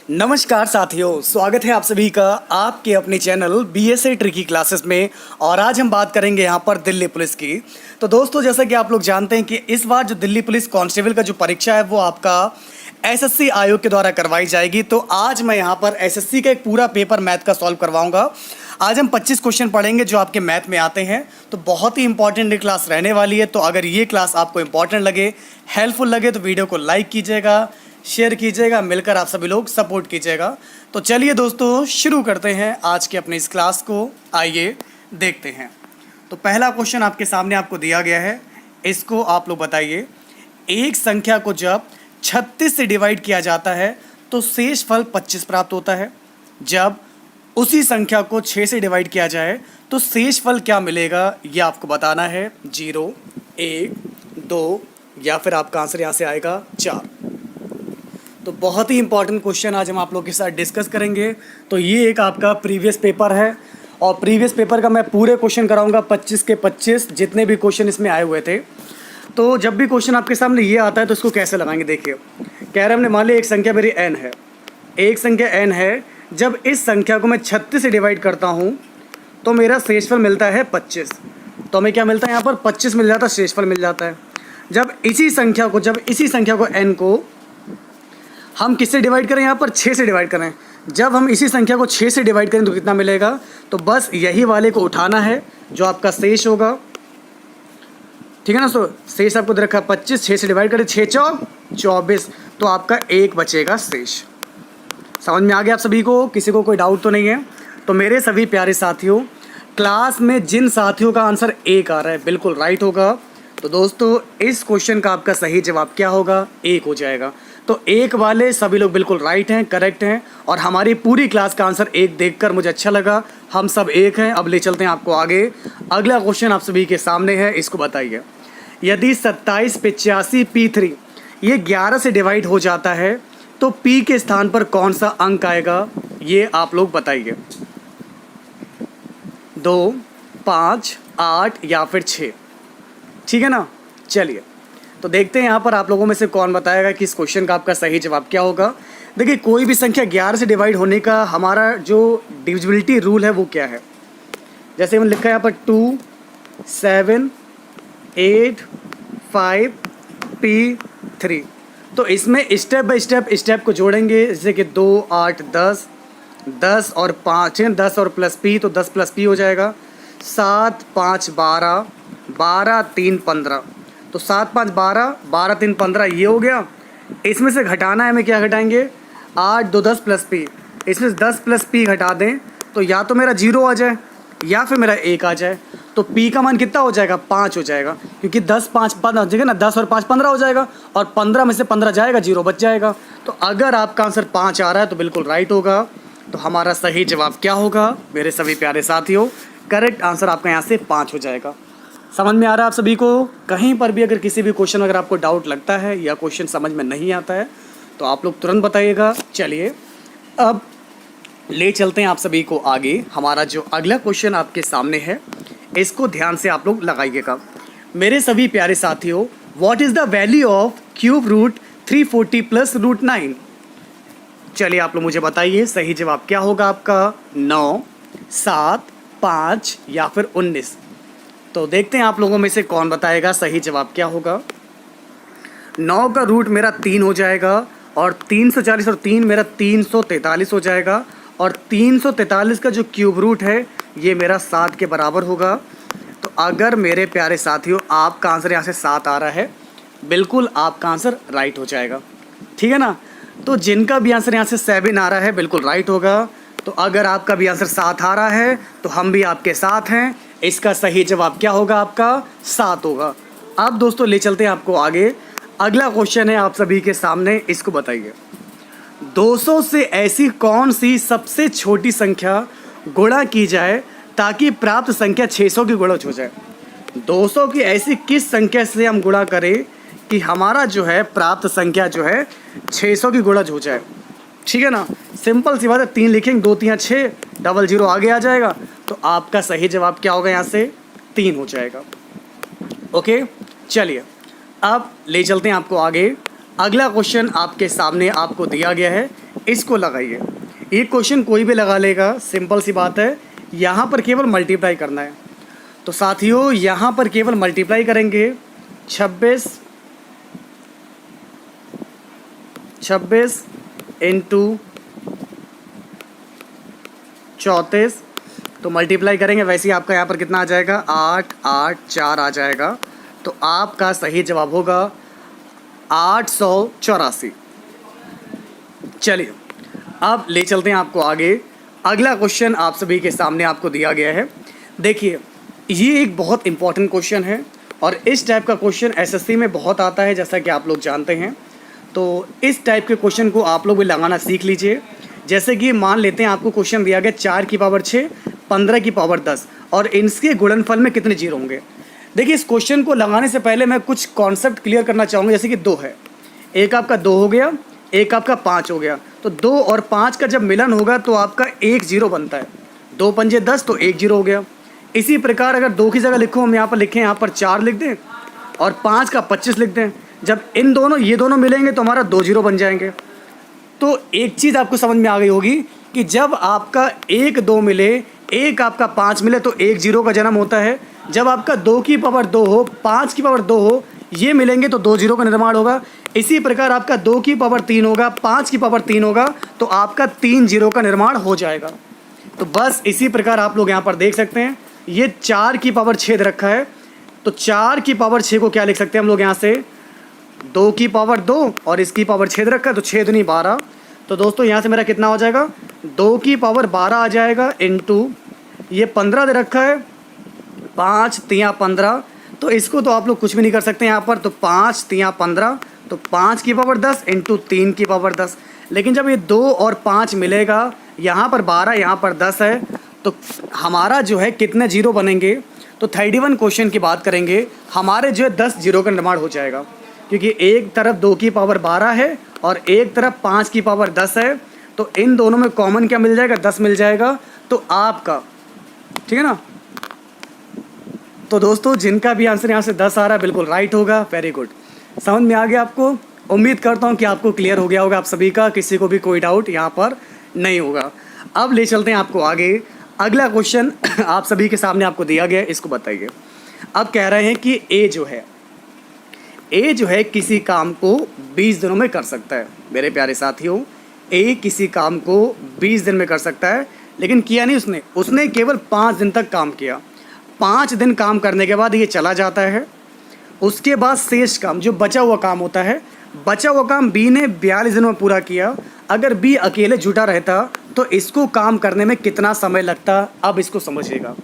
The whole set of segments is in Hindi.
नमस्कार साथियों, स्वागत है आप सभी का आपके अपने चैनल BSA ट्रिकी क्लासेस में। और आज हम बात करेंगे यहाँ पर दिल्ली पुलिस की। तो दोस्तों, जैसा कि आप लोग जानते हैं कि इस बार जो दिल्ली पुलिस कांस्टेबल का जो परीक्षा है वो आपका SSC आयोग के द्वारा करवाई जाएगी। तो आज मैं यहाँ पर SSC का एक पूरा पेपर मैथ का सॉल्व करवाऊँगा। आज हम 25 क्वेश्चन पढ़ेंगे जो आपके मैथ में आते हैं। तो बहुत ही इंपॉर्टेंट क्लास रहने वाली है। तो अगर ये क्लास आपको इंपॉर्टेंट लगे, हेल्पफुल लगे तो वीडियो को लाइक कीजिएगा, शेयर कीजिएगा, मिलकर आप सभी लोग सपोर्ट कीजिएगा। तो चलिए दोस्तों, शुरू करते हैं आज के अपने इस क्लास को। आइए देखते हैं। तो पहला क्वेश्चन आपके सामने आपको दिया गया है, इसको आप लोग बताइए। एक संख्या को जब 36 से डिवाइड किया जाता है तो शेष फल 25 प्राप्त होता है। जब उसी संख्या को 6 से डिवाइड किया जाए तो शेष फल क्या मिलेगा, यह आपको बताना है। 0, 1, 2 या फिर आपका आंसर यहाँ से आएगा 4। तो बहुत ही इंपॉर्टेंट क्वेश्चन आज हम आप लोग के साथ डिस्कस करेंगे। तो ये एक आपका प्रीवियस पेपर है और प्रीवियस पेपर का मैं पूरे क्वेश्चन कराऊंगा 25 के 25 जितने भी क्वेश्चन इसमें आए हुए थे। तो जब भी क्वेश्चन आपके सामने ये आता है तो इसको कैसे लगाएंगे, देखिए। कह रहे हमने मान लिया एक संख्या मेरी n है, एक संख्या n है। जब इस संख्या को मैं 36 से डिवाइड करता हूँ तो मेरा शेषफल मिलता है 25। तो हमें क्या मिलता है यहाँ पर 25 मिल जाता है, शेषफल मिल जाता है। जब इसी संख्या को n को हम किससे डिवाइड करें, यहाँ पर 6 से डिवाइड करें। जब हम इसी संख्या को 6 से डिवाइड करें तो कितना मिलेगा, तो बस यही वाले को उठाना है जो आपका शेष होगा। ठीक है ना। सो शेष आपको दे रखा है 25, 6 से डिवाइड करें, 6 चौक 24, तो आपका 1 बचेगा शेष। समझ में आ गया आप सभी को, किसी को कोई डाउट तो नहीं है। तो मेरे सभी प्यारे साथियों, क्लास में जिन साथियों का आंसर 1 आ रहा है बिल्कुल राइट होगा। तो दोस्तों, इस क्वेश्चन का आपका सही जवाब क्या होगा, 1 हो जाएगा। तो 1 वाले सभी लोग बिल्कुल राइट हैं, करेक्ट हैं। और हमारी पूरी क्लास का आंसर 1 देखकर मुझे अच्छा लगा, हम सब 1 हैं। अब ले चलते हैं आपको आगे। अगला क्वेश्चन आप सभी के सामने है, इसको बताइए। यदि 27 85 P3 ये 11 से डिवाइड हो जाता है तो P के स्थान पर कौन सा अंक आएगा, ये आप लोग बताइए। 2, 5, 8 या फिर 6। ठीक है ना। चलिए तो देखते हैं यहाँ पर आप लोगों में से कौन बताएगा कि इस क्वेश्चन का आपका सही जवाब क्या होगा। देखिए, कोई भी संख्या 11 से डिवाइड होने का हमारा जो डिविजिबिलिटी रूल है वो क्या है। जैसे हमने लिखा है यहाँ पर 2, 7, 8, 5 P3। तो इसमें स्टेप बाय स्टेप को जोड़ेंगे, जैसे कि 2, 8, 10, 10 और 5 है, 10 और प्लस P तो 10 प्लस P हो जाएगा। 7, 5, 12, 12, 3, 15। तो 7, 5, 12, 12, 3, 15 ये हो गया। इसमें से घटाना है, हमें क्या घटाएंगे, 8, 2, 10 प्लस P। इसमें से 10 प्लस P घटा दें तो या तो मेरा 0 आ जाए या फिर मेरा 1 आ जाए। तो P का मान कितना हो जाएगा, 5 हो जाएगा, क्योंकि 10, 5, 15 हो जाएगा ना, 10 और 5 15 हो जाएगा। और 15 में से 15 जाएगा, 0 बच जाएगा। तो अगर आपका आंसर 5 आ रहा है तो बिल्कुल राइट होगा। तो हमारा सही जवाब क्या होगा मेरे सभी प्यारे साथियों, करेक्ट आंसर आपका यहाँ से 5 हो जाएगा। समझ में आ रहा है आप सभी को। कहीं पर भी अगर किसी भी क्वेश्चन अगर आपको डाउट लगता है या क्वेश्चन समझ में नहीं आता है तो आप लोग तुरंत बताइएगा। चलिए अब ले चलते हैं आप सभी को आगे। हमारा जो अगला क्वेश्चन आपके सामने है इसको ध्यान से आप लोग लगाइएगा। मेरे सभी प्यारे साथियों, what is the value of cube root 340 plus root 9। चलिए आप लोग मुझे बताइए सही जवाब क्या होगा आपका, 9, 7, 5 या फिर 19। तो देखते हैं आप लोगों में से कौन बताएगा सही जवाब क्या होगा। 9 का रूट मेरा 3 हो जाएगा और 340 और 3 मेरा 343 हो जाएगा। और 343 का जो क्यूब रूट है ये मेरा 7 के बराबर होगा। तो अगर मेरे प्यारे साथियों आपका आंसर यहाँ से 7 आ रहा है, बिल्कुल आपका आंसर राइट हो जाएगा। ठीक है ना। तो जिनका भी आंसर यहाँ से 7 आ रहा है बिल्कुल राइट होगा। तो अगर आपका भी आंसर 7 आ रहा है तो हम भी आपके साथ हैं। इसका सही जवाब क्या होगा आपका, 7 होगा। अब दोस्तों ले चलते हैं आपको आगे। अगला क्वेश्चन है आप सभी के सामने, इसको बताइए। 200 से ऐसी कौन सी सबसे छोटी संख्या गुणा की जाए ताकि प्राप्त संख्या 600 की गुणज हो जाए। 200 की ऐसी किस संख्या से हम गुणा करें कि हमारा जो है प्राप्त संख्या जो है 600 की गुणज हो जाए। ठीक है ना। सिंपल सी बात है, 3 लिखेंगे, 2 3 6, डबल 0 आगे आ जाएगा। तो आपका सही जवाब क्या होगा, यहाँ से 3 हो जाएगा। ओके, चलिए अब ले चलते हैं आपको आगे। अगला क्वेश्चन आपके सामने आपको दिया गया है, इसको लगाइए। ये क्वेश्चन कोई भी लगा लेगा, सिंपल सी बात है। यहाँ पर केवल मल्टीप्लाई करना है। तो साथियों यहाँ पर केवल मल्टीप्लाई करेंगे। 26 इंटू 34, तो मल्टीप्लाई करेंगे, वैसे ही आपका यहाँ पर कितना आ जाएगा, 8 8 4 आ जाएगा। तो आपका सही जवाब होगा 884। चलिए अब ले चलते हैं आपको आगे। अगला क्वेश्चन आप सभी के सामने आपको दिया गया है। देखिए ये एक बहुत इंपॉर्टेंट क्वेश्चन है और इस टाइप का क्वेश्चन एसएससी में बहुत आता है, जैसा कि आप लोग जानते हैं। तो इस टाइप के क्वेश्चन को आप लोग भी लगाना सीख लीजिए। जैसे कि मान लेते हैं आपको क्वेश्चन दिया गया 4 की पावर 6, 15 की पावर 10 और इनके गुणनफल में कितने जीरो होंगे। देखिए इस क्वेश्चन को लगाने से पहले मैं कुछ कॉन्सेप्ट क्लियर करना चाहूँगा। जैसे कि 2 है, एक आपका 2 हो गया, एक आपका 5 हो गया। तो 2 और 5 का जब मिलन होगा तो आपका 1 0 बनता है। 2 पंजे 10 तो 1 0 हो गया। इसी प्रकार अगर 2 की जगह लिखो, हम यहाँ पर लिखें, यहाँ पर 4 लिख दें और 5 का 25 लिख दें। जब ये दोनों मिलेंगे तो हमारा 2 0 बन जाएंगे। तो एक चीज़ आपको समझ में आ गई होगी कि जब आपका 1 2 मिले, एक आपका 5 मिले तो 1 0 का जन्म होता है। जब आपका 2 की पावर 2 हो, 5 की पावर 2 हो, ये मिलेंगे तो 2 0 का निर्माण होगा। इसी प्रकार आपका 2 की पावर 3 होगा, 5 की पावर 3 होगा तो आपका 3 0 का निर्माण हो जाएगा। तो बस इसी प्रकार आप लोग यहाँ पर देख सकते हैं, ये 4 की पावर 6 दे रखा है। तो 4 की पावर 6 को क्या लिख सकते हैं हम लोग यहाँ से, 2 की पावर 2 और इसकी पावर 6 दे रखा है, तो 6 दूनी 12। तो दोस्तों यहाँ से मेरा कितना हो जाएगा, 2 की पावर 12 आ जाएगा इंटू ये 15 दे रखा है, 5 3 15। तो इसको तो आप लोग कुछ भी नहीं कर सकते यहाँ पर। तो 5 3 15, तो 5 की पावर 10 इंटू 3 की पावर 10। लेकिन जब ये 2 और 5 मिलेगा, यहाँ पर 12 यहाँ पर 10 है, तो हमारा जो है कितने जीरो बनेंगे। तो 31 क्वेश्चन की बात करेंगे, हमारे जो है 10 जीरो का निर्माण हो जाएगा। क्योंकि एक तरफ 2 की पावर 12 है और एक तरफ 5 की पावर 10 है। तो इन दोनों में कॉमन क्या मिल जाएगा, 10 मिल जाएगा। तो आपका ठीक है ना। तो दोस्तों जिनका भी आंसर यहाँ से 10 आ रहा है बिल्कुल राइट होगा। वेरी गुड, समझ में आ गया आपको। उम्मीद करता हूँ कि आपको क्लियर हो गया होगा आप सभी का, किसी को भी कोई डाउट यहाँ पर नहीं होगा। अब ले चलते हैं आपको आगे। अगला क्वेश्चन आप सभी के सामने आपको दिया गया है, इसको बताइए। अब कह रहे हैं कि ए जो है किसी काम को 20 दिनों में कर सकता है। मेरे प्यारे साथियों, ए किसी काम को 20 दिन में कर सकता है, लेकिन किया नहीं उसने केवल 5 दिन तक काम किया। 5 दिन काम करने के बाद ये चला जाता है। उसके बाद शेष काम, जो बचा हुआ काम होता है, बचा हुआ काम बी ने 42 दिनों में पूरा किया। अगर बी अकेले जुटा रहता तो इसको काम करने में कितना समय लगता। अब इसको समझिएगा,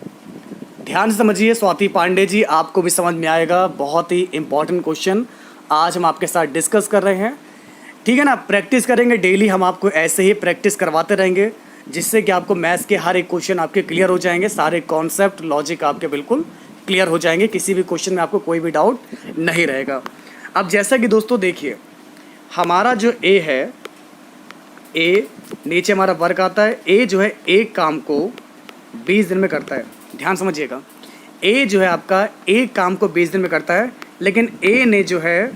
ध्यान से समझिए। स्वाति पांडे जी, आपको भी समझ में आएगा। बहुत ही इंपॉर्टेंट क्वेश्चन आज हम आपके साथ डिस्कस कर रहे हैं, ठीक है ना। प्रैक्टिस करेंगे डेली, हम आपको ऐसे ही प्रैक्टिस करवाते रहेंगे, जिससे कि आपको मैथ्स के हर एक क्वेश्चन आपके क्लियर हो जाएंगे। सारे कॉन्सेप्ट लॉजिक आपके बिल्कुल क्लियर हो जाएंगे। किसी भी क्वेश्चन में आपको कोई भी डाउट नहीं रहेगा। अब जैसा कि दोस्तों देखिए, हमारा जो ए है, ए नीचे हमारा वर्क आता है। ए जो है एक काम को 20 दिन में करता है। ध्यान समझिएगा, ए जो है आपका एक काम को 20 दिन में करता है, लेकिन ए ने जो है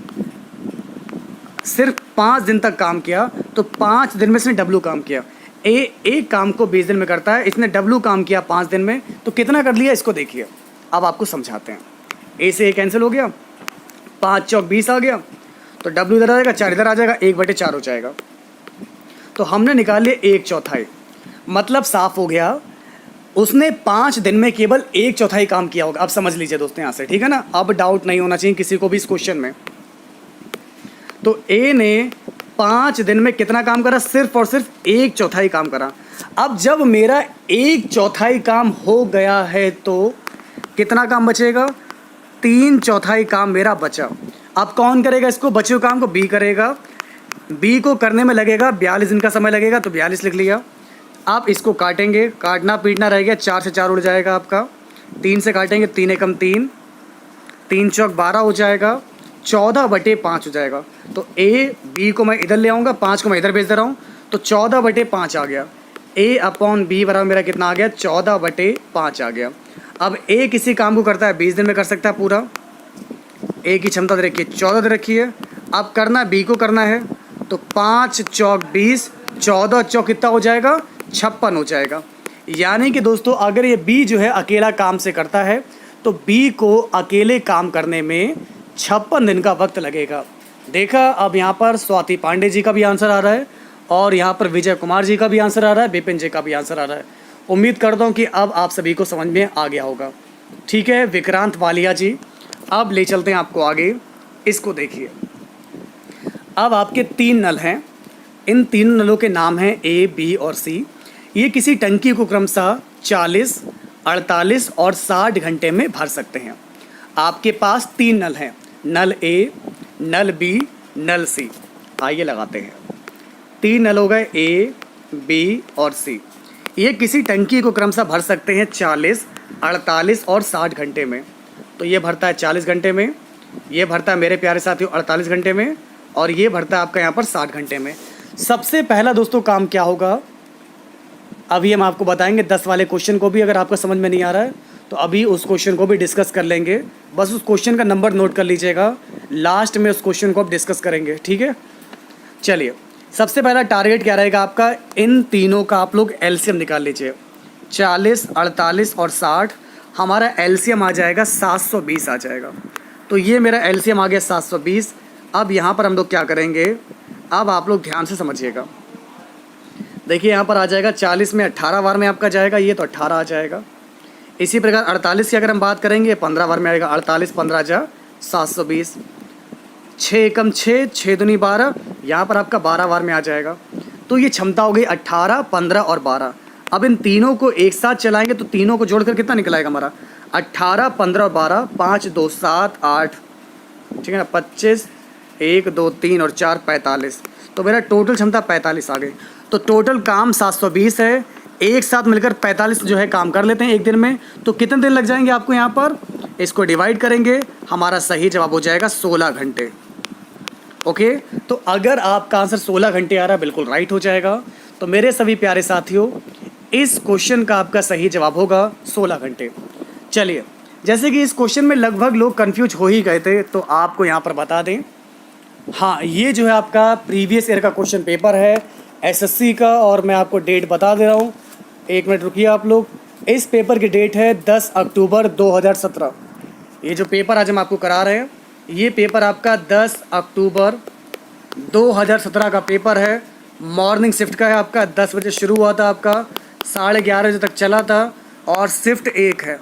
सिर्फ 5 दिन तक काम किया। तो 5 दिन में इसने डब्लू काम किया। ए एक काम को 20 दिन में करता है, इसने डब्लू काम किया 5 दिन में, तो कितना कर लिया इसको देखिए। अब आपको समझाते हैं। ए से ए कैंसिल हो गया, 5 चौक 20 आ गया, तो डब्लू इधर आ जाएगा, 4 इधर आ जाएगा, 1/4 हो जाएगा। तो हमने निकाल लिया 1/4, मतलब साफ हो गया उसने 5 दिन में केवल 1/4 काम किया होगा। अब समझ लीजिए दोस्तों यहाँ से, ठीक है ना। अब डाउट नहीं होना चाहिए किसी को भी इस क्वेश्चन में। तो ए ने 5 दिन में कितना काम करा, सिर्फ और सिर्फ 1/4 काम करा। अब जब मेरा 1/4 काम हो गया है तो कितना काम बचेगा, 3/4 काम मेरा बचा। अब कौन करेगा इसको, बचे हुए काम को बी करेगा। बी को करने में लगेगा 42 दिन का समय लगेगा, तो 42 लिख लिया। आप इसको काटेंगे, काटना पीटना रह गया, 4 से 4 उड़ जाएगा आपका। 3 से काटेंगे, 3 एकम 3, 3 चौक 12 हो जाएगा, 14/5 हो जाएगा। तो ए बी को मैं इधर ले आऊँगा, 5 को मैं इधर भेज दे रहा हूँ, तो 14/5 आ गया। ए अपॉन बी बराबर मेरा कितना आ गया, 14/5 आ गया। अब ए किसी काम को करता है 20 दिन में कर सकता है पूरा। ए की क्षमता दे रखी है 14 दे रखी है, अब करना बी को करना है, तो 5 चौक 20, 14 चौक कितना हो जाएगा, 56 हो जाएगा। यानी कि दोस्तों अगर ये बी जो है अकेला काम से करता है तो बी को अकेले काम करने में 56 दिन का वक्त लगेगा। देखा, अब यहाँ पर स्वाति पांडे जी का भी आंसर आ रहा है और यहाँ पर विजय कुमार जी का भी आंसर आ रहा है, विपिन जी का भी आंसर आ रहा है। उम्मीद करता हूँ कि अब आप सभी को समझ में आ गया होगा। ठीक है विक्रांत वालिया जी, अब ले चलते हैं आपको आगे। इसको देखिए, अब आपके 3 नल हैं, इन 3 नलों के नाम हैं ए, बी और सी। ये किसी टंकी को क्रमशः 40, 48 और 60 घंटे में भर सकते हैं। आपके पास 3 नल हैं, नल ए, नल बी, नल सी। आइए लगाते हैं। 3 नल हो गए ए, बी और सी। ये किसी टंकी को क्रमशः भर सकते हैं 40, 48 और 60 घंटे में। तो ये भरता है 40 घंटे में, ये भरता है मेरे प्यारे साथियों 48 घंटे में, और ये भरता है आपका यहाँ पर 60 घंटे में। सबसे पहला दोस्तों काम क्या होगा, अभी हम आपको बताएंगे 10 वाले क्वेश्चन को भी। अगर आपको समझ में नहीं आ रहा है तो अभी उस क्वेश्चन को भी डिस्कस कर लेंगे। बस उस क्वेश्चन का नंबर नोट कर लीजिएगा, लास्ट में उस क्वेश्चन को आप डिस्कस करेंगे। ठीक है, चलिए सबसे पहला टारगेट क्या रहेगा आपका, इन तीनों का आप लोग एलसीएम निकाल लीजिए। 40, 48 और 60, हमारा एलसीएम आ जाएगा 720 आ जाएगा। तो ये मेरा एलसीएम आ गया 720। अब यहाँ पर हम लोग क्या करेंगे, अब आप लोग ध्यान से समझिएगा। देखिए यहाँ पर आ जाएगा 40 में 18 बार में आपका जाएगा, ये तो 18 आ जाएगा। इसी प्रकार 48 की अगर हम बात करेंगे 15 बार में आएगा, 48 15 जा 720। 6 एकम 6, 6 दूनी 12, यहाँ पर आपका 12 बार में आ जाएगा। तो ये क्षमता हो गई 18, 15 और 12। अब इन तीनों को एक साथ चलाएंगे तो तीनों को जोड़कर कितना निकल आएगा हमारा, 18, 15 और 12, 5 2 7 8, ठीक है ना, 25, 1 2 3 और 4 45। तो मेरा टोटल क्षमता 45 आ गई। तो टोटल काम 720 है, एक साथ मिलकर 45 जो है काम कर लेते हैं एक दिन में। तो कितने दिन लग जाएंगे आपको यहाँ पर, इसको डिवाइड करेंगे, हमारा सही जवाब हो जाएगा 16 घंटे। ओके, तो अगर आपका आंसर 16 घंटे आ रहा है, बिल्कुल राइट हो जाएगा। तो मेरे सभी प्यारे साथियों, इस क्वेश्चन का आपका सही जवाब होगा 16 घंटे। चलिए, जैसे कि इस क्वेश्चन में लगभग लोग कंफ्यूज हो ही गए थे, तो आपको यहाँ पर बता दें, हाँ ये जो है आपका प्रीवियस ईयर का क्वेश्चन पेपर है एसएससी का, और मैं आपको डेट बता दे रहा हूँ। 1 मिनट रुकिए आप लोग। इस पेपर की डेट है 10 अक्टूबर 2017। ये जो पेपर आज हम आपको करा रहे हैं, ये पेपर आपका 10 अक्टूबर 2017 का पेपर है। मॉर्निंग शिफ्ट का है आपका, 10 बजे शुरू हुआ था आपका, 11:30 बजे तक चला था, और शिफ्ट 1 है।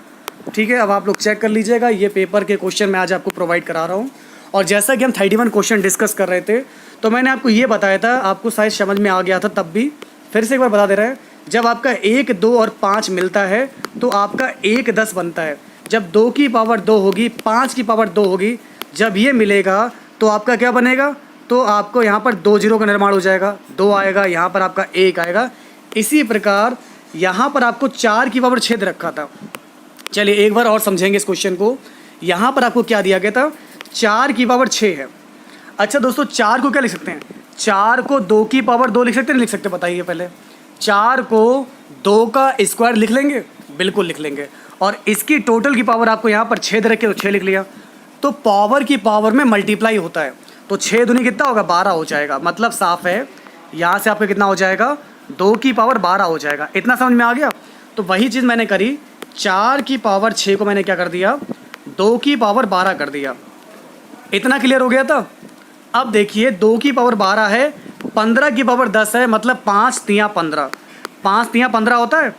ठीक है, अब आप लोग चेक कर लीजिएगा। ये पेपर के क्वेश्चन मैं आज आपको प्रोवाइड करा रहा हूँ। और जैसा कि हम 31 क्वेश्चन डिस्कस कर रहे थे, तो मैंने आपको ये बताया था, आपको शायद समझ में आ गया था तब भी, फिर से एक बार बता दे रहे हैं। जब आपका 1, 2 और 5 मिलता है तो आपका 1 10 बनता है। जब 2 की पावर 2 होगी, 5 की पावर 2 होगी, जब ये मिलेगा तो आपका क्या बनेगा, तो आपको यहाँ पर 2 जीरो का निर्माण हो जाएगा, 2 आएगा, यहाँ पर आपका 1 आएगा। इसी प्रकार यहाँ पर आपको 4 की पावर 6 दे रखा था। चलिए एक बार और समझेंगे इस क्वेश्चन को। यहाँ पर आपको क्या दिया गया था, 4 की पावर 6 है। अच्छा दोस्तों, 4 को क्या लिख सकते हैं, 4 को 2 की पावर 2 लिख सकते हैं, नहीं लिख सकते, बताइए पहले। 4 को 2 का स्क्वायर लिख लेंगे, बिल्कुल लिख लेंगे। और इसकी टोटल की पावर आपको यहाँ पर 6 दे रखे, तो 6 लिख लिया। तो पावर की पावर में मल्टीप्लाई होता है, तो 6 दूनी कितना होगा, 12 हो जाएगा। मतलब साफ है, यहाँ से आपका कितना हो जाएगा, 2 की पावर 12 हो जाएगा। इतना समझ में आ गया। तो वही चीज़ मैंने करी, 4 की पावर 6 को मैंने क्या कर दिया, 2 की पावर 12 कर दिया। इतना क्लियर हो गया था। अब देखिए 2 की पावर 12 है, 15 की पावर 10 है, मतलब 5 तियाँ 15, 5 तियाँ 15 होता है।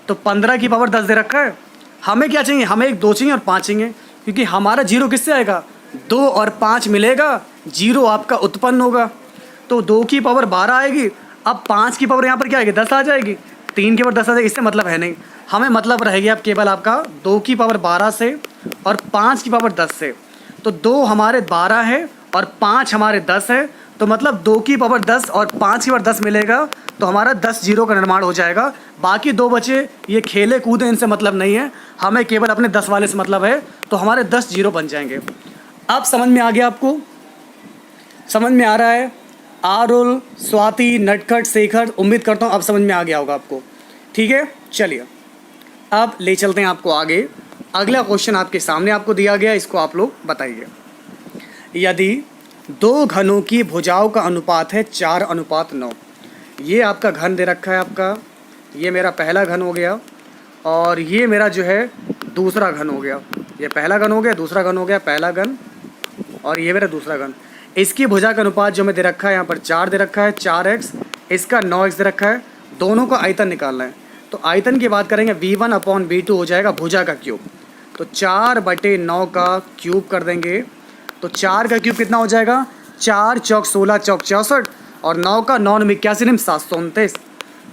तो 15 की पावर 10 दे रखा है। हमें क्या चाहिए, हमें एक 2 चाहिए और 5 चाहिए, क्योंकि हमारा जीरो किससे आएगा, 2 और 5 मिलेगा, जीरो आपका उत्पन्न होगा। तो 2 की पावर 12 आएगी। अब 5 की पावर यहाँ पर क्या आएगी, 10 आ जाएगी। 3 की पावर 10 आ जाएगी, इससे मतलब है नहीं। हमें मतलब रहेगी अब केवल आपका 2 की पावर 12 से और 5 की पावर 10 से। तो 2 हमारे 12 है और 5 हमारे 10 है। तो मतलब 2 की पावर 10 और 5 की पावर 10 मिलेगा, तो हमारा 10 जीरो का निर्माण हो जाएगा। बाकी 2 बचे, ये खेले कूदे, इनसे मतलब नहीं है, हमें केवल अपने 10 वाले से मतलब है। तो हमारे 10 जीरो बन जाएंगे। अब समझ में आ गया आपको, समझ में आ रहा है। आरुल, स्वाति, नटखट, शेखर, उम्मीद करता हूँ अब समझ में आ गया होगा आपको। ठीक है, चलिए अब ले चलते हैं आपको आगे। अगला क्वेश्चन आपके सामने आपको दिया गया, इसको आप लोग बताइए। यदि दो घनों की भुजाओं का अनुपात है 4:9। ये आपका घन दे रखा है आपका, ये मेरा पहला घन हो गया और ये मेरा जो है दूसरा घन हो गया। ये पहला घन हो गया, दूसरा घन हो गया, पहला घन और ये मेरा दूसरा घन। इसकी भुजा का अनुपात जो मैं दे रखा है यहाँ पर 4 दे रखा है, 4x, इसका 9x दे रखा है। दोनों का आयतन निकालना है, तो आयतन की बात करेंगे V1/V2 हो जाएगा भुजा का क्यूब। तो 4/9 का क्यूब कर देंगे, तो 4 का क्यूब कितना हो जाएगा, 4 चौक 16 चौक 64 और 9 का 9 81 निम 729।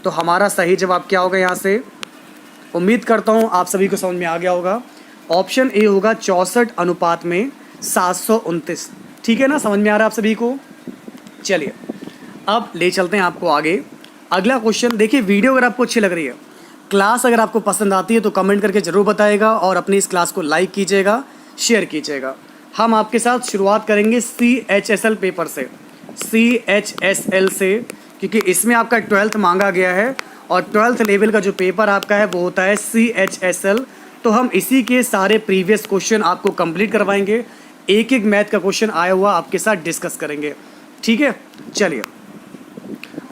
तो हमारा सही जवाब क्या होगा यहाँ से, उम्मीद करता हूँ आप सभी को समझ में आ गया होगा। ऑप्शन ए होगा 64:729। ठीक है ना, समझ में आ रहा है आप सभी को। चलिए अब ले चलते हैं आपको आगे। अगला क्वेश्चन देखिए, वीडियो अगर आपको अच्छी लग रही है, क्लास अगर आपको पसंद आती है तो कमेंट करके ज़रूर बताइएगा और अपनी इस क्लास को लाइक कीजिएगा, शेयर कीजिएगा। हम आपके साथ शुरुआत करेंगे CHSL पेपर से, CHSL से, क्योंकि इसमें आपका 12th मांगा गया है और 12th लेवल का जो पेपर आपका है वो होता है CHSL। तो हम इसी के सारे प्रीवियस क्वेश्चन आपको कंप्लीट करवाएंगे, एक एक मैथ का क्वेश्चन आया हुआ आपके साथ डिस्कस करेंगे। ठीक है, चलिए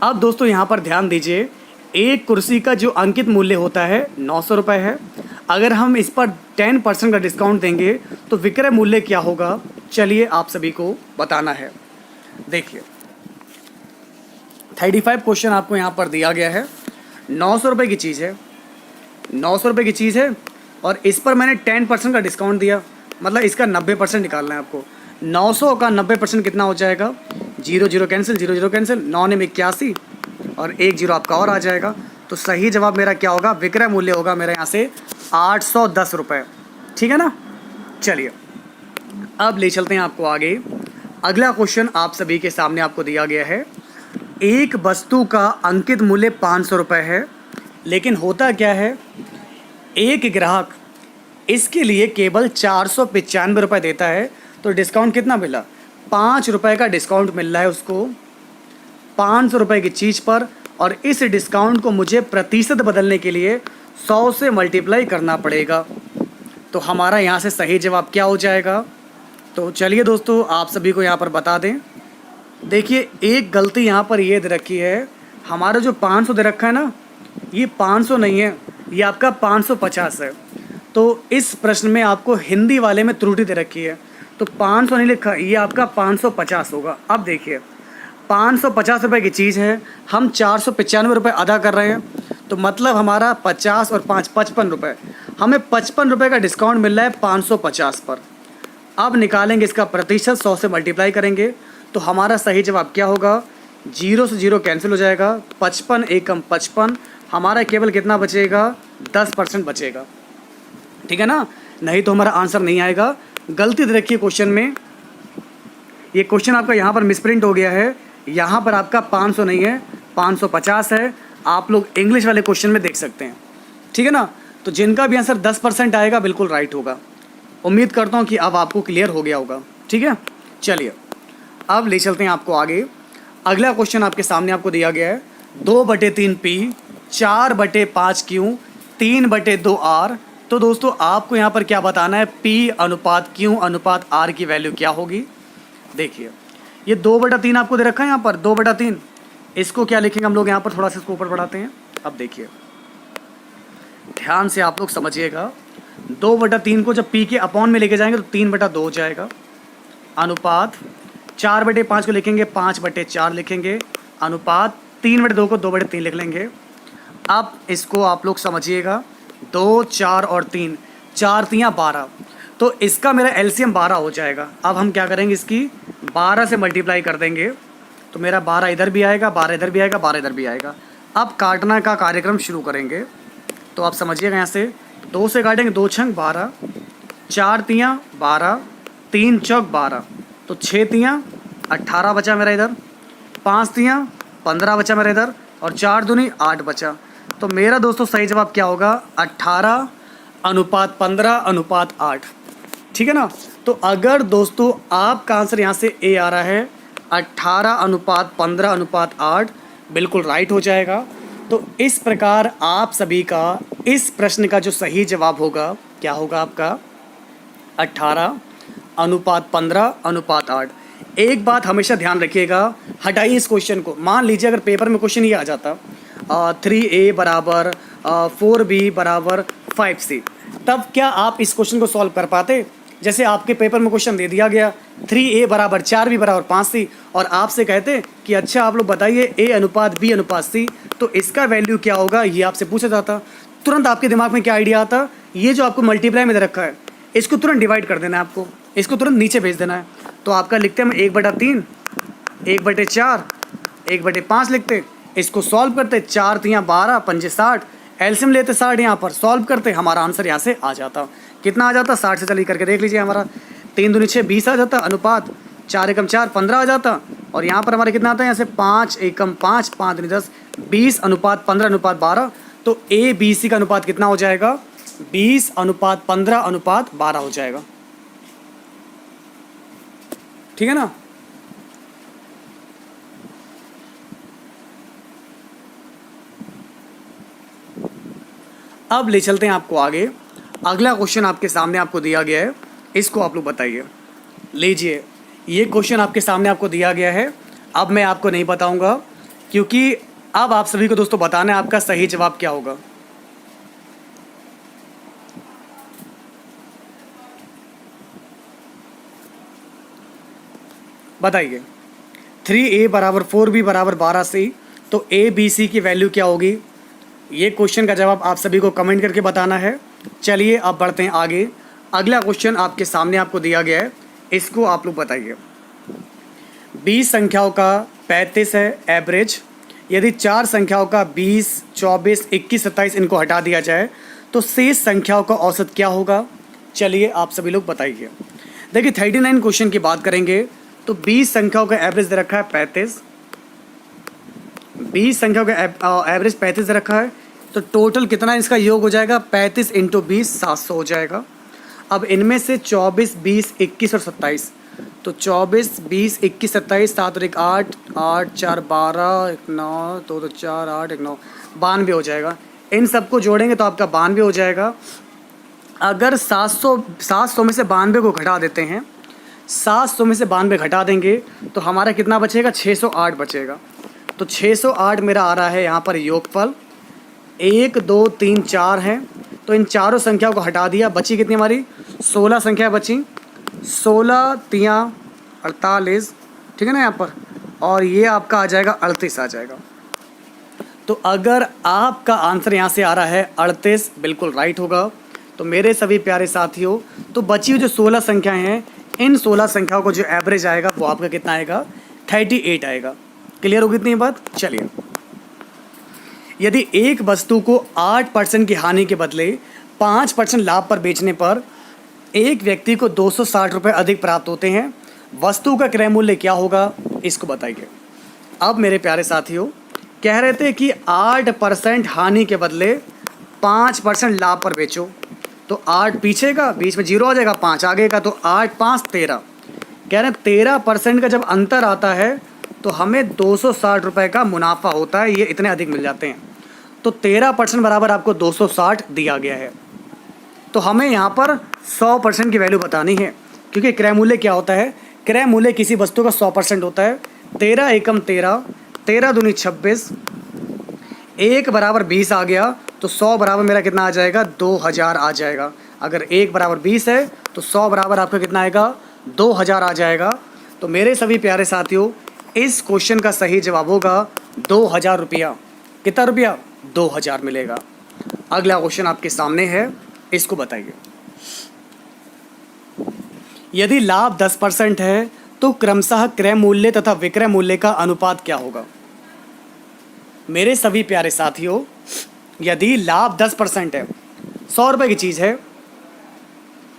अब दोस्तों यहाँ पर ध्यान दीजिए, एक कुर्सी का जो अंकित मूल्य होता है 900 रुपये है। अगर हम इस पर 10% का डिस्काउंट देंगे तो विक्रय मूल्य क्या होगा, चलिए आप सभी को बताना है। देखिए 35 क्वेश्चन आपको यहाँ पर दिया गया है। 900 रुपये की चीज़ है, 900 रुपये की चीज़ है और इस पर मैंने 10% का डिस्काउंट दिया, मतलब इसका 90% निकालना है आपको। 900 का 90% कितना हो जाएगा, 0 0 कैंसिल, 0 0 कैंसिल, 9 ने 81 और 1 0 आपका और आ जाएगा। तो सही जवाब मेरा क्या होगा, विक्रय मूल्य होगा मेरा यहाँ से 810 रुपये। ठीक है ना, चलिए अब ले चलते हैं आपको आगे। अगला क्वेश्चन आप सभी के सामने आपको दिया गया है। एक वस्तु का अंकित मूल्य 500 रुपये है, लेकिन होता क्या है, एक ग्राहक इसके लिए केवल 495 रुपये देता है। तो डिस्काउंट कितना मिला, 5 रुपये का डिस्काउंट मिल रहा है उसको 500 रुपये की चीज़ पर, और इस डिस्काउंट को मुझे प्रतिशत बदलने के लिए 100 से मल्टीप्लाई करना पड़ेगा। तो हमारा यहाँ से सही जवाब क्या हो जाएगा, तो चलिए दोस्तों आप सभी को यहाँ पर बता दें। देखिए एक गलती यहाँ पर ये दे रखी है, हमारा जो 500 दे रखा है ना, ये 500 नहीं है, ये आपका 550 है। तो इस प्रश्न में आपको हिंदी वाले में त्रुटि दे रखी है, तो 500 नहीं लिखा, ये आपका 550 होगा। अब देखिए 550 रुपये की चीज़ है, हम 495 रुपये अदा कर रहे हैं, तो मतलब हमारा 50 और 5 55 रुपये, हमें 55 रुपये का डिस्काउंट मिल रहा है 550 पर। अब निकालेंगे इसका प्रतिशत, 100 से मल्टीप्लाई करेंगे, तो हमारा सही जवाब क्या होगा, 0 से 0 कैंसिल हो जाएगा, 55 एकम 55, हमारा केवल कितना बचेगा, 10% बचेगा। ठीक है ना, नहीं तो हमारा आंसर नहीं आएगा। गलती दे रखी है क्वेश्चन में, ये क्वेश्चन आपका यहाँ पर मिसप्रिंट हो गया है, यहाँ पर आपका 500 नहीं है 550 है। आप लोग इंग्लिश वाले क्वेश्चन में देख सकते हैं। ठीक है ना, तो जिनका भी आंसर 10% आएगा बिल्कुल राइट होगा। उम्मीद करता हूँ कि अब आपको क्लियर हो गया होगा। ठीक है, चलिए अब ले चलते हैं आपको आगे। अगला क्वेश्चन आपके सामने आपको दिया गया है, 2/3 P, 4/5 Q, 3/2 R। तो दोस्तों आपको यहाँ पर क्या बताना है, P अनुपात Q अनुपात R की वैल्यू क्या होगी। देखिए ये 2/3 आपको दे रखा है यहाँ पर, 2/3, इसको क्या लिखेंगे हम लोग यहाँ पर, थोड़ा सा इसको ऊपर बढ़ाते हैं। अब देखिए ध्यान से आप लोग समझिएगा, 2/3 को जब P के अपॉन में लेके जाएंगे तो 3/2 हो जाएगा, अनुपात 4/5 को लिखेंगे 5/4 लिखेंगे, अनुपात 3/2 को 2/3 लिख लेंगे। अब इसको आप लोग समझिएगा, 2 4 और 3, 4 3 12, तो इसका मेरा एलसीएम 12 हो जाएगा। अब हम क्या करेंगे, इसकी 12 से मल्टीप्लाई कर देंगे, तो मेरा 12 इधर भी आएगा, 12 इधर भी आएगा, 12 इधर भी आएगा। अब काटना का कार्यक्रम शुरू करेंगे, तो आप समझिएगा, यहाँ से 2 से काटेंगे, 2 छंग 12, 4 तियाँ 12, 3 चौक 12, तो 6 तियाँ 18 बचा मेरा इधर, 5 तियाँ 15 बचा मेरा इधर, और 4 दूनी 8 बचा। तो मेरा दोस्तों सही जवाब क्या होगा, 18:15:8। ठीक है ना, तो अगर दोस्तों आपका आंसर यहाँ से ए आ रहा है 18:15:8, बिल्कुल राइट हो जाएगा। तो इस प्रकार आप सभी का इस प्रश्न का जो सही जवाब होगा क्या होगा आपका, 18:15:8। एक बात हमेशा ध्यान रखिएगा, हटाइए इस क्वेश्चन को। मान लीजिए अगर पेपर में क्वेश्चन ये आ जाता 3A बराबर 4B बराबर 5C, तब क्या आप इस क्वेश्चन को सॉल्व कर पाते? जैसे आपके पेपर में क्वेश्चन दे दिया गया 3A बराबर 4B बराबर 5C, और आपसे कहते कि अच्छा आप लोग बताइए A अनुपात B अनुपात C, तो इसका वैल्यू क्या होगा, ये आपसे पूछा जाता। तुरंत आपके दिमाग में क्या आइडिया आता, ये जो आपको मल्टीप्लाई में दे रखा है इसको तुरंत डिवाइड कर देना है, आपको इसको तुरंत नीचे भेज देना है। तो आपका लिखते हैं हम 1/3, 1/4, 1/5 लिखते, इसको सॉल्व करते, 4 3 12 5 60, एलसीएम लेते 60, यहाँ पर सॉल्व करते, हमारा आंसर यहाँ से आ जाता। कितना आ जाता? 60 से चलिए करके देख लीजिए, हमारा 3 दूनी 6 20 आ जाता, अनुपात 4 एकम 4 15 आ जाता, और यहाँ पर हमारे कितना आता है, यहाँ से 5 एकम 5 5 दूनी 10 20 अनुपात 15 अनुपात 12। तो ए बी सी का अनुपात कितना हो जाएगा? 20 अनुपात 15 अनुपात 12 हो जाएगा। ठीक है ना? अब ले चलते हैं आपको आगे। अगला क्वेश्चन आपके सामने आपको दिया गया है, इसको आप लोग बताइए। लीजिए, ये क्वेश्चन आपके सामने आपको दिया गया है। अब मैं आपको नहीं बताऊंगा, क्योंकि अब आप सभी को दोस्तों बताना है आपका सही जवाब क्या होगा। बताइए, 3A बराबर 4B बराबर 12C, तो A B C की वैल्यू क्या होगी? ये क्वेश्चन का जवाब आप सभी को कमेंट करके बताना है। चलिए अब बढ़ते हैं आगे। अगला क्वेश्चन आपके सामने आपको दिया गया है, इसको आप लोग बताइए। 20 संख्याओं का 35 है एवरेज। यदि 4 संख्याओं का 20 24 21 27 इनको हटा दिया जाए तो शेष संख्याओं का औसत क्या होगा? चलिए आप सभी लोग बताइए। देखिए 39 क्वेश्चन की बात करेंगे तो 20 संख्याओं का एवरेज दे रखा है 35, 20 संख्याओं का एवरेज 35 दे रखा है, तो टोटल कितना इसका योग हो जाएगा? 35 इंटू 20 700 हो जाएगा। अब इनमें से 24 20 21 और 27, तो 24 20 21 27 7 और 1 8 8 4 12 1 9 2 2 4 8 1 9 92 हो जाएगा। इन सबको जोड़ेंगे तो आपका 92 हो जाएगा। अगर 700 में से 92 को घटा देते हैं, 700 में से 92 घटा देंगे तो हमारा कितना बचेगा? 608 बचेगा। तो 608 मेरा आ रहा है यहाँ पर योगफल। 1 2 3 4 हैं, तो इन चारों संख्याओं को हटा दिया, बची कितनी हमारी? 16 संख्या बची। 16 तियाँ 48, ठीक है ना यहाँ पर, और ये आपका आ जाएगा 38 आ जाएगा। तो अगर आपका आंसर यहाँ से आ रहा है 38, बिल्कुल राइट होगा। तो मेरे सभी प्यारे साथियों, तो बची हुई जो 16 संख्याएं हैं, इन 16 संख्याओं को जो एवरेज आएगा वो आपका कितना आएगा? 38 आएगा। क्लियर होगी इतनी बात? चलिए, यदि एक वस्तु को 8% की हानि के बदले 5% लाभ पर बेचने पर एक व्यक्ति को 260 रुपये अधिक प्राप्त होते हैं, वस्तु का क्रय मूल्य क्या होगा? इसको बताइए। अब मेरे प्यारे साथियों, कह रहे थे कि 8% हानि के बदले 5% लाभ पर बेचो, तो 8 पीछे का, बीच में 0 आ जाएगा, 5 आगे का, तो 8 5 13। कह रहे हैं 13% का जब अंतर आता है तो हमें 260 रुपये का मुनाफा होता है, ये इतने अधिक मिल जाते हैं। तो 13% बराबर आपको 260 दिया गया है। तो हमें यहाँ पर 100% की वैल्यू बतानी है, क्योंकि क्रय मूल्य क्या होता है? क्रय मूल्य किसी वस्तु का 100% होता है। 13 एकम 13, 13 दूनी 26, 1 बराबर 20 आ गया, तो 100 बराबर मेरा कितना आ जाएगा? 2000 आ जाएगा। अगर 1 बराबर 20 है तो 100 बराबर आपका कितना आएगा? 2000 आ जाएगा। तो मेरे सभी प्यारे साथियों, इस क्वेश्चन का सही जवाब होगा 2000 रुपया। कितना रुपया? 2000 मिलेगा। अगला क्वेश्चन आपके सामने है, इसको बताइए। यदि लाभ 10% है तो क्रमशः क्रय मूल्य तथा विक्रय मूल्य का अनुपात क्या होगा? मेरे सभी प्यारे साथियों, यदि लाभ 10% है, 100 रुपये की चीज़ है,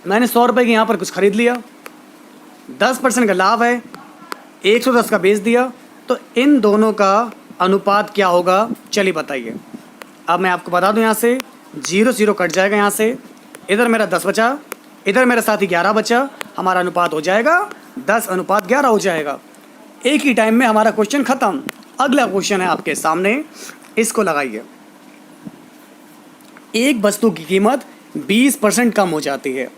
मैंने 100 रुपये की यहाँ पर कुछ खरीद लिया, 10% का लाभ है, 110 का बेच दिया, तो इन दोनों का अनुपात क्या होगा? चलिए बताइए। अब मैं आपको बता दूं, यहाँ से 0 0 कट जाएगा, यहाँ से इधर मेरा 10 बचा, इधर मेरा साथी 11 बचा, हमारा अनुपात हो जाएगा 10:11 हो जाएगा। एक ही टाइम में हमारा क्वेश्चन ख़त्म। अगला क्वेश्चन है आपके सामने, इसको लगाइए। एक वस्तु की कीमत 20% कम हो जाती है,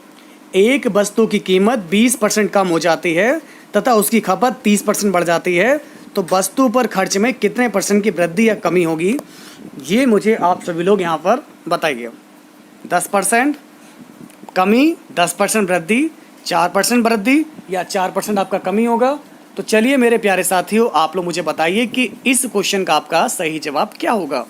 एक वस्तु की कीमत 20% कम हो जाती है तथा उसकी खपत 30% बढ़ जाती है तो वस्तु पर खर्च में कितने % की वृद्धि या कमी होगी, ये मुझे आप सभी लोग यहाँ पर बताइए। 10% कमी, 10% वृद्धि, 4% वृद्धि या 4% आपका कमी होगा। तो चलिए मेरे प्यारे साथियों, आप लोग मुझे बताइए कि इस क्वेश्चन का आपका सही जवाब क्या होगा।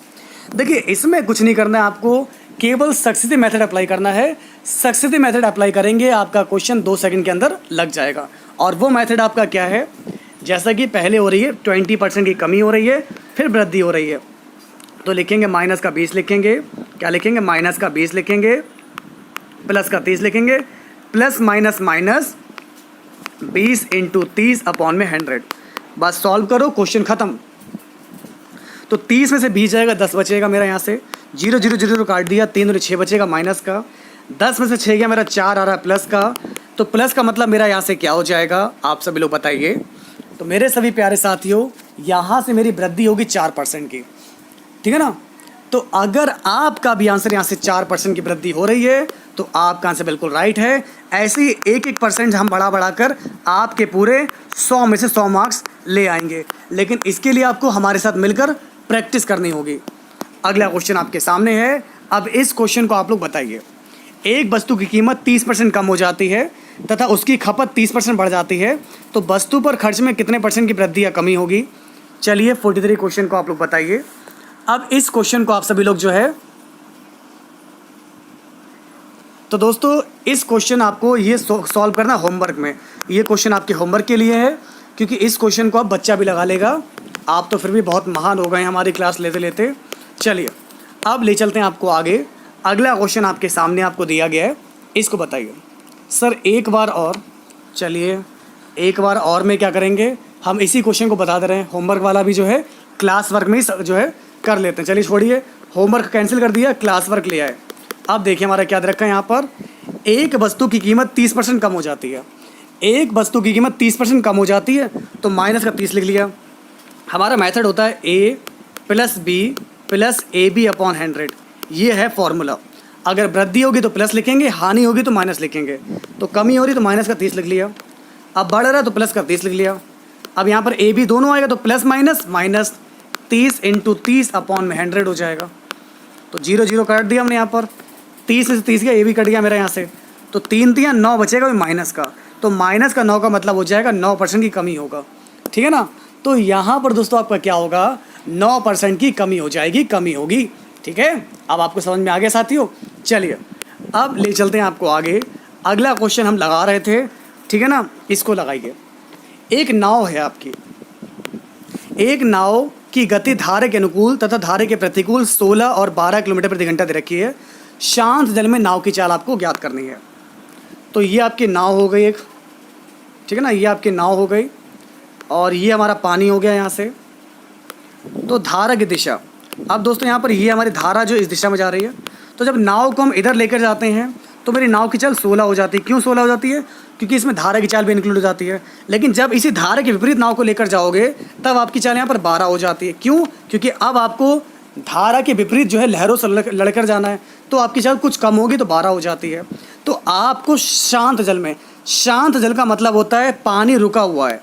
देखिए इसमें कुछ नहीं करना है आपको, केवल सक्सेसिव मेथड अप्लाई करना है। सक्सेसिव मेथड अप्लाई करेंगे आपका क्वेश्चन 2 सेकंड के अंदर लग जाएगा। और वो मेथड आपका क्या है, जैसा कि पहले हो रही है 20% की कमी हो रही है, फिर वृद्धि हो रही है, तो लिखेंगे माइनस का 20 लिखेंगे, क्या लिखेंगे माइनस का 20 लिखेंगे, प्लस का 30 लिखेंगे, plus minus minus 20 into 30 upon में 100। बस सॉल्व करो, क्वेश्चन ख़त्म। तो 30 में से 20 जाएगा, 10 बचेगा मेरा यहाँ से, 0 0 0 काट दिया, 3 और 6 बचेगा माइनस का, 10 में से 6 गया मेरा 4 आ रहा है प्लस का। तो प्लस का मतलब मेरा यहाँ से क्या हो जाएगा, आप सभी लोग बताइए। तो मेरे सभी प्यारे साथियों, यहाँ से मेरी वृद्धि होगी 4% की, ठीक है ना। तो अगर आपका भी आंसर यहाँ से 4% की वृद्धि हो रही है तो आपका आंसर बिल्कुल राइट है। ऐसे ही 1-1% हम बढ़ा कर आपके पूरे 100 में से 100 मार्क्स ले आएंगे, लेकिन इसके लिए आपको हमारे साथ मिलकर प्रैक्टिस करनी होगी। अगला क्वेश्चन आपके सामने है। अब इस क्वेश्चन को आप लोग बताइए। एक वस्तु की कीमत 30% कम हो जाती है तथा उसकी खपत 30% बढ़ जाती है तो वस्तु पर खर्च में कितने % की वृद्धि या कमी होगी। चलिए 43 क्वेश्चन को आप लोग बताइए। अब इस क्वेश्चन को आप सभी लोग जो है, तो दोस्तों इस क्वेश्चन आपको ये सॉल्व करना होमवर्क में। ये क्वेश्चन आपके होमवर्क के लिए है, क्योंकि इस क्वेश्चन को आप बच्चा भी लगा लेगा। आप तो फिर भी बहुत महान हो गए हैं हमारी क्लास लेते लेते। चलिए अब ले चलते हैं आपको आगे। अगला क्वेश्चन आपके सामने आपको दिया गया है, इसको बताइए। सर एक बार और, चलिए एक बार और में क्या करेंगे, हम इसी क्वेश्चन को बता दे रहे हैं। होमवर्क वाला भी जो है क्लास वर्क में ही जो है कर लेते हैं। चलिए छोड़िए, होमवर्क कैंसिल कर दिया, क्लास वर्क ले आए। अब देखिए हमारा क्या दे रखा है यहाँ पर, एक वस्तु की कीमत 30% कम हो जाती है। एक वस्तु की कीमत 30% कम हो जाती है तो माइनस का 30 लिख लिया। हमारा मेथड होता है A + B + AB अपॉन 100। ये है फॉर्मूला। अगर वृद्धि होगी तो प्लस लिखेंगे, हानि होगी तो माइनस लिखेंगे। तो कमी हो रही तो माइनस का 30 लिख लिया। अब बढ़ रहा है तो प्लस का 30 लिख लिया। अब यहाँ पर AB दोनों आएगा तो plus minus minus 30 into 30 upon में 100 हो जाएगा। तो 0 0 काट दिया हमने यहाँ पर, 30 में से 30 गया, ये भी कट गया मेरा यहाँ से। तो 3 3 9 बचेगा माइनस का, तो माइनस का 9 का मतलब हो जाएगा 9% की कमी होगा, ठीक है ना। तो यहाँ पर दोस्तों आपका क्या होगा, 9% की कमी हो जाएगी, कमी होगी, ठीक है। अब आपको समझ में आ गया साथियों। चलिए अब ले चलते हैं आपको आगे। अगला क्वेश्चन हम लगा रहे थे, ठीक है ना, इसको लगाइए। एक नाव है आपकी, एक नाव की गति धारा के अनुकूल तथा धारा के प्रतिकूल 16 और 12 किलोमीटर प्रति घंटा दे रखी है। शांत जल में नाव की चाल आपको ज्ञात करनी है। तो ये आपकी नाव हो गई एक, ठीक है ना, ये आपकी नाव हो गई और ये हमारा पानी हो गया यहाँ से। तो धारा की दिशा, अब दोस्तों यहाँ पर ये हमारी धारा जो इस दिशा में जा रही है, तो जब नाव को हम इधर लेकर जाते हैं तो मेरी नाव की चाल 16 हो जाती है। क्यों 16 हो जाती है, क्योंकि इसमें धारा की चाल भी इंक्लूड हो जाती है। लेकिन जब इसी धारा के विपरीत नाव को लेकर जाओगे तब आपकी चाल यहाँ पर 12 हो जाती है। क्यों, क्योंकि अब आपको धारा के विपरीत जो है लहरों से लड़कर जाना है, तो आपकी चाल कुछ कम होगी तो 12 हो जाती है। तो आपको शांत जल में, शांत जल का मतलब होता है पानी रुका हुआ है,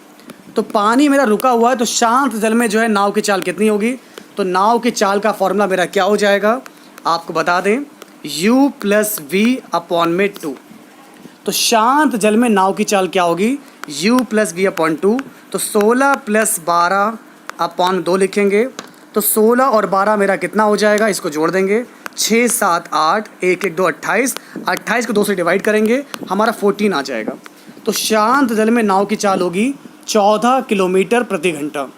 तो पानी मेरा रुका हुआ है, तो शांत जल में जो है नाव की चाल कितनी होगी। तो नाव की चाल का फॉर्मूला मेरा क्या हो जाएगा, आपको बता दें, U + V अपॉन में 2। तो शांत जल में नाव की चाल क्या होगी, U + V अपॉन 2। तो 16 + 12 अपॉन 2 लिखेंगे। तो 16 और 12 मेरा कितना हो जाएगा, इसको जोड़ देंगे, 6 7 8 1 1 2 28, 28 को 2 से डिवाइड करेंगे, हमारा 14 आ जाएगा। तो शांत जल में नाव की चाल होगी 14 किलोमीटर प्रति घंटा।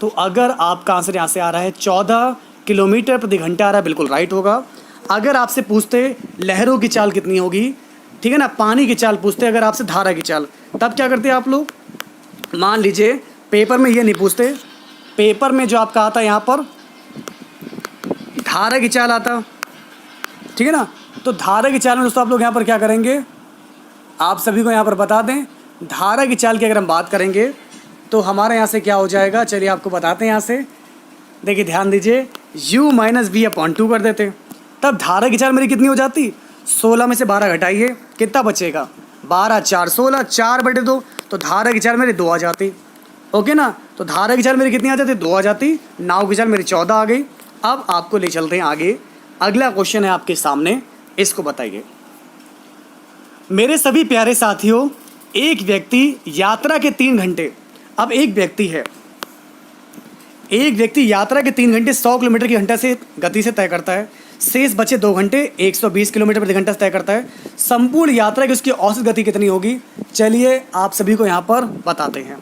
तो अगर आपका आंसर यहाँ से आ रहा है 14 किलोमीटर प्रति घंटा आ रहा है, बिल्कुल राइट होगा। अगर आपसे पूछते लहरों की चाल कितनी होगी, ठीक है ना, पानी की चाल पूछते अगर आपसे धारा की चाल, तब क्या करते आप लोग, मान लीजिए पेपर में ये नहीं पूछते, पेपर में जो आपका आता है यहाँ पर धारा की चाल आता, ठीक है ना। तो धारा की चाल में दोस्तों आप लोग यहाँ पर क्या करेंगे, आप सभी को यहाँ पर बता दें, धारा की चाल की अगर हम बात करेंगे तो हमारे यहाँ से क्या हो जाएगा, चलिए आपको बताते हैं। यहाँ से देखिए ध्यान दीजिए, U - V अपॉन 2 कर देते, तब धारा की चाल मेरी कितनी हो जाती, 16 में से 12 घटाइए, कितना बचेगा, 12 4 16, 4/2, तो धारा की चाल मेरी 2 आ जाती, ओके ना। तो धारा की चाल मेरी कितनी आ जाती, 2 आ जाती। नाव की चाल मेरी 14 आ गई। अब आपको ले चलते हैं आगे। अगला क्वेश्चन है आपके सामने, इसको बताइए। मेरे सभी प्यारे साथियों, एक व्यक्ति यात्रा के 3 घंटे, अब एक व्यक्ति है, एक व्यक्ति यात्रा के 3 घंटे 100 किलोमीटर की घंटा से गति से तय करता है। शेष बचे 2 घंटे 120 किलोमीटर प्रति घंटा से तय करता है। संपूर्ण यात्रा की उसकी औसत गति कितनी होगी? चलिए आप सभी को यहाँ पर बताते हैं।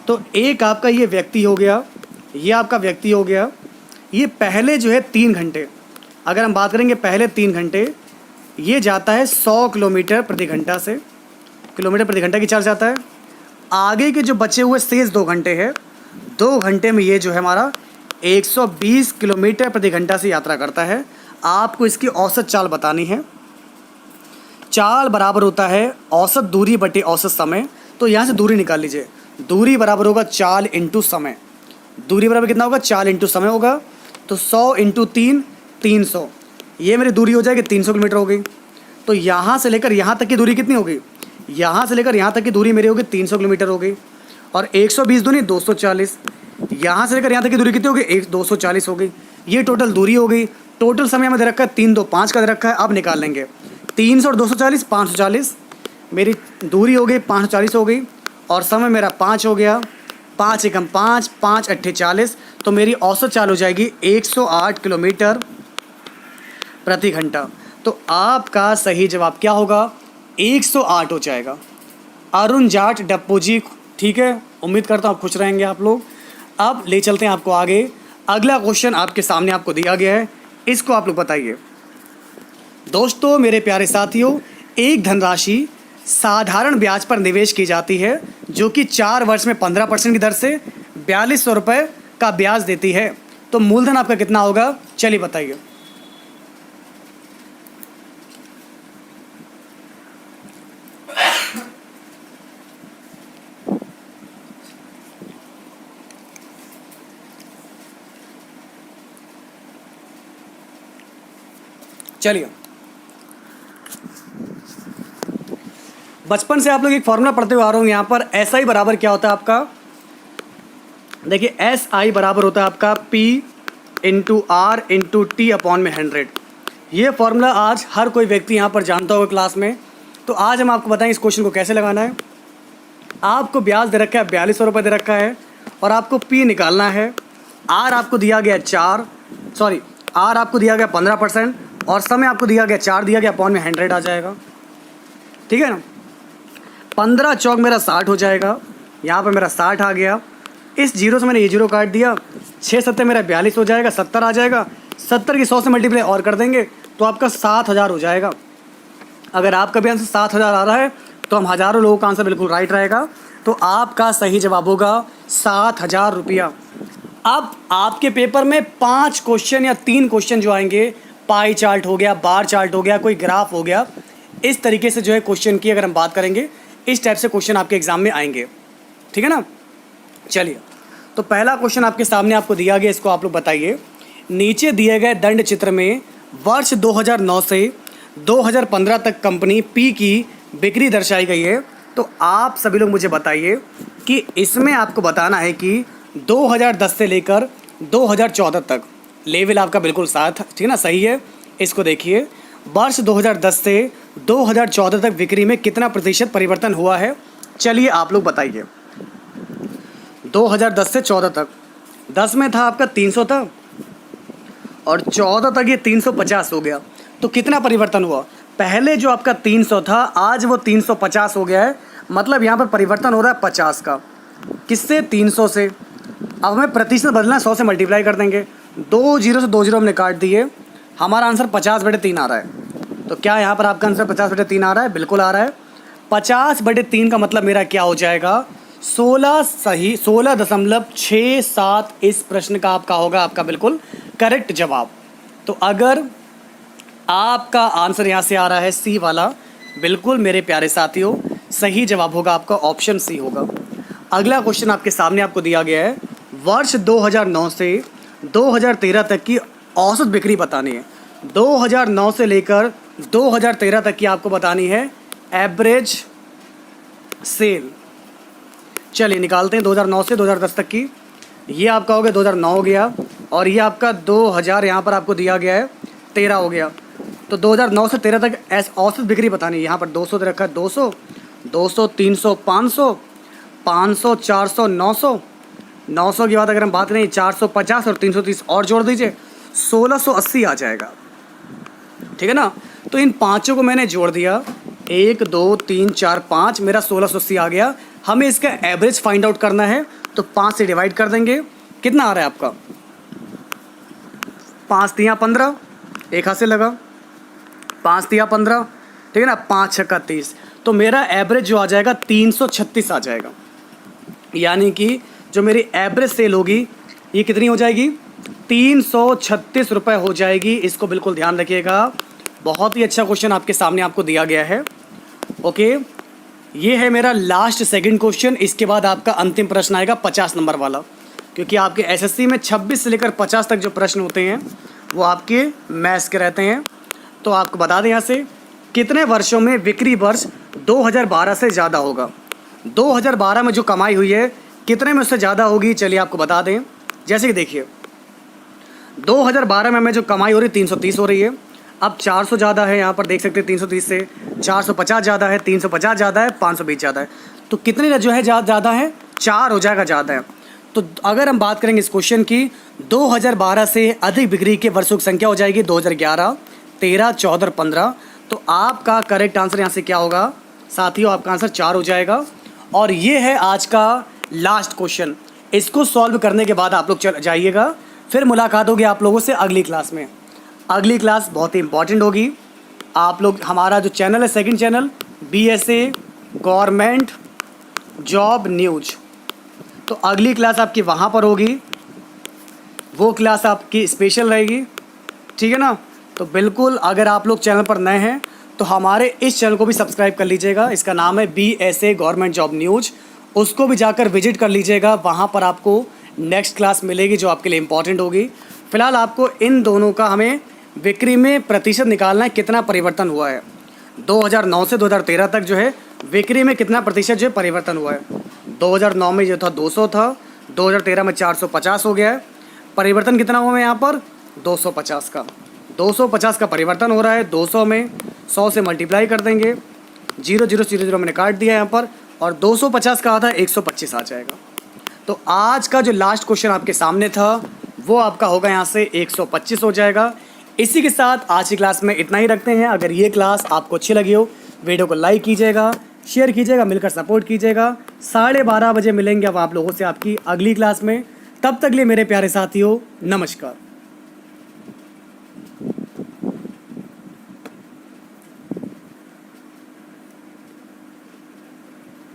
तो एक आपका ये व्यक्ति हो गया, ये आपका व्यक्ति हो गया। ये पहले जो है 3 घंटे, अगर हम बात करेंगे पहले 3 घंटे, ये जाता है 100 किलोमीटर प्रति घंटा से, किलोमीटर प्रति घंटा की चाल जाता है। आगे के जो बचे हुए शेष 2 घंटे हैं, 2 घंटे में ये जो है हमारा 120 किलोमीटर प्रति घंटा से यात्रा करता है। आपको इसकी औसत चाल बतानी है। चाल बराबर होता है औसत दूरी बटे औसत समय। तो यहाँ से दूरी निकाल लीजिए। दूरी बराबर होगा चाल इंटू समय। दूरी बराबर कितना होगा? चाल इंटू समय होगा। तो 100 इंटू 3, 300। ये मेरी दूरी हो जाएगी 300 किलोमीटर हो गई। तो यहाँ से लेकर यहाँ तक की दूरी कितनी होगी? यहाँ से लेकर यहाँ तक की दूरी मेरी होगी 300 किलोमीटर हो गई। और 120 दूनी 240। यहाँ से लेकर यहाँ तक की दूरी कितनी होगी? 240 हो गई। ये टोटल दूरी हो गई। टोटल समय हमें दे रखा है 3 2 5 का दे रखा है। अब निकाल लेंगे 300 और 240, 540। मेरी दूरी हो गई 540 हो गई और समय मेरा 5 हो गया। 5 एकम 5, 5 अट्ठे 40। तो मेरी औसत चाल हो जाएगी 108 किलोमीटर प्रति घंटा। तो आपका सही जवाब क्या होगा? 108 हो जाएगा। अरुण जाट डप्पू जी, ठीक है। उम्मीद करता हूँ आप खुश रहेंगे आप लोग। अब ले चलते हैं आपको आगे। अगला क्वेश्चन आपके सामने आपको दिया गया है, इसको आप लोग बताइए। दोस्तों मेरे प्यारे साथियों, एक धनराशि साधारण ब्याज पर निवेश की जाती है जो कि 4 वर्ष में 15% की दर से 4200 रुपये का ब्याज देती है। तो मूलधन आपका कितना होगा? चलिए बताइए। चलिए, बचपन से आप लोग एक फॉर्मूला पढ़ते हुए आ रहे हो। यहाँ पर एस आई बराबर क्या होता है आपका? देखिए एस आई बराबर होता है आपका P into R into T upon में 100। ये फॉर्मूला आज हर कोई व्यक्ति यहाँ पर जानता होगा क्लास में। तो आज हम आपको बताएंगे इस क्वेश्चन को कैसे लगाना है। आपको ब्याज दे रखा है 4200 रुपये दे रखा है और आपको पी निकालना है। आर आपको दिया गया आर आपको दिया गया 15% और समय आपको दिया गया 4 दिया गया अपॉन में 100 आ जाएगा, ठीक है ना। 15 चौक मेरा 60 हो जाएगा। यहाँ पर मेरा 60 आ गया। इस जीरो से मैंने ये जीरो काट दिया। 6 सत्ते मेरा 42 हो जाएगा, 70 आ जाएगा। 70 की 100 से मल्टीप्लाई और कर देंगे तो आपका 7000 हो जाएगा। अगर आपका भी आंसर 7000 आ रहा है तो हम हज़ारों लोगों का आंसर बिल्कुल राइट रहेगा। तो आपका सही जवाब होगा 7000 रुपया। अब आपके पेपर में 5 क्वेश्चन या 3 क्वेश्चन जो आएंगे, पाई चार्ट हो गया, बार चार्ट हो गया, कोई ग्राफ हो गया, इस तरीके से जो है क्वेश्चन की अगर हम बात करेंगे, इस टाइप से क्वेश्चन आपके एग्जाम में आएंगे, ठीक है ना। चलिए, तो पहला क्वेश्चन आपके सामने आपको दिया गया, इसको आप लोग बताइए। नीचे दिए गए दंड चित्र में वर्ष 2009 से 2015 तक कंपनी पी की बिक्री दर्शाई गई है। तो आप सभी लोग मुझे बताइए कि इसमें आपको बताना है कि 2010 से लेकर 2014 तक लेवल आपका बिल्कुल साथ, ठीक है ना, सही है। इसको देखिए, वर्ष 2010 से 2014 तक बिक्री में कितना प्रतिशत परिवर्तन हुआ है? चलिए आप लोग बताइए। 2010 से 14 तक, 10 में था आपका 300 था और 14 तक ये 350 हो गया। तो कितना परिवर्तन हुआ? पहले जो आपका 300 था, आज वो 350 हो गया है। मतलब यहाँ पर परिवर्तन हो रहा है 50 का। किससे? 300 से। अब हमें प्रतिशत बदलना है, 100 से मल्टीप्लाई कर देंगे। 2 जीरो से 2 जीरो हमने काट दिए। हमारा आंसर 50/3 आ रहा है। तो क्या यहाँ पर आपका आंसर 50/3 आ रहा है? बिल्कुल आ रहा है। 50/3 का मतलब मेरा क्या हो जाएगा? 16 सही, 16.67 इस प्रश्न का आपका होगा, आपका बिल्कुल करेक्ट जवाब। तो अगर आपका आंसर यहाँ से आ रहा है सी वाला, बिल्कुल मेरे प्यारे साथियों सही जवाब होगा आपका ऑप्शन सी होगा। अगला क्वेश्चन आपके सामने आपको दिया गया है। वर्ष 2009 से 2013 तक की औसत बिक्री बतानी है। 2009 से लेकर 2013 तक की आपको बतानी है एवरेज सेल। चलिए निकालते हैं 2009 से 2010 तक की। ये आपका हो गया 2009 हो गया, और ये आपका 2000 यहाँ पर आपको दिया गया है 13 हो गया। तो 2009 से 13 तक औसत बिक्री बतानी है। यहाँ पर 200 दे रखा है, 200, 200, 300, 500, 500, 400, 900, 900 की बात अगर हम बात करें 450 और 330 और जोड़ दीजिए 1680 आ जाएगा। ठीक है ना। तो इन पाँचों को मैंने जोड़ दिया, 1 2 3 4 5, मेरा 1680 आ गया। हमें इसका एवरेज फाइंड आउट करना है, तो 5 से डिवाइड कर देंगे। कितना आ रहा है आपका? 5 तिया 15, एक हाथ से लगा, 5 तिया 15, ठीक है ना, 5 छक्का 30। तो मेरा एवरेज जो आ जाएगा 336 आ जाएगा। यानी कि जो मेरी एवरेज सेल होगी ये कितनी हो जाएगी? 336 रुपये हो जाएगी। इसको बिल्कुल ध्यान रखिएगा। बहुत ही अच्छा क्वेश्चन आपके सामने आपको दिया गया है। ओके, ये है मेरा लास्ट सेकंड क्वेश्चन। इसके बाद आपका अंतिम प्रश्न आएगा 50 नंबर वाला, क्योंकि आपके एसएससी में 26 से लेकर 50 तक जो प्रश्न होते हैं वो आपके मैथ्स के रहते हैं। तो आपको बता दें यहाँ से, कितने वर्षों में बिक्री वर्ष 2012 से ज़्यादा होगा? 2012 में जो कमाई हुई है कितने में उससे ज़्यादा होगी? चलिए आपको बता दें। जैसे कि देखिए 2012 में हमें जो कमाई हो रही है 330 हो रही है। अब 400 ज़्यादा है, यहाँ पर देख सकते हैं 330 से 450 ज़्यादा है, 350 ज़्यादा है, 520 ज़्यादा है। तो कितने जो है ज़्यादा है? 4 हो जाएगा ज़्यादा है। तो अगर हम बात करेंगे इस क्वेश्चन की, 2012 से अधिक बिक्री के वर्षों की संख्या हो जाएगी 2011, 13, 14 और 15। तो आपका करेक्ट आंसर यहाँ से क्या होगा साथियों? आपका आंसर 4 हो जाएगा। और ये है आज का लास्ट क्वेश्चन। इसको सॉल्व करने के बाद आप लोग चल जाइएगा, फिर मुलाकात होगी आप लोगों से अगली क्लास में। अगली क्लास बहुत ही इंपॉर्टेंट होगी। आप लोग, हमारा जो चैनल है second channel, BSA government job news, तो अगली क्लास आपकी वहाँ पर होगी। वो क्लास आपकी स्पेशल रहेगी, ठीक है ना। तो बिल्कुल अगर आप लोग चैनल पर नए हैं तो हमारे इस चैनल को भी सब्सक्राइब कर लीजिएगा। इसका नाम है BSA गवर्नमेंट जॉब न्यूज। उसको भी जाकर विजिट कर लीजिएगा। वहाँ पर आपको नेक्स्ट क्लास मिलेगी जो आपके लिए इम्पॉर्टेंट होगी। फ़िलहाल आपको इन दोनों का हमें बिक्री में प्रतिशत निकालना है, कितना परिवर्तन हुआ है 2009 से 2013 तक जो है बिक्री में कितना प्रतिशत जो है परिवर्तन हुआ है। 2009 में जो था 200 था, 2013 में 450 हो गया है। परिवर्तन कितना हुआ है यहाँ पर? 250 का। 250 का परिवर्तन हो रहा है। 200 में 100 से मल्टीप्लाई कर देंगे, 0000 मैंने काट दिया यहाँ पर, और 250 का आधा 125 आ जाएगा। तो आज का जो लास्ट क्वेश्चन आपके सामने था वो आपका होगा यहाँ से 125 हो जाएगा। इसी के साथ आज की क्लास में इतना ही रखते हैं। अगर ये क्लास आपको अच्छी लगी हो, वीडियो को लाइक कीजिएगा, शेयर कीजिएगा, मिलकर सपोर्ट कीजिएगा। 12:30 बजे मिलेंगे अब आप लोगों से आपकी अगली क्लास में। तब तक लिए मेरे प्यारे साथियों, नमस्कार।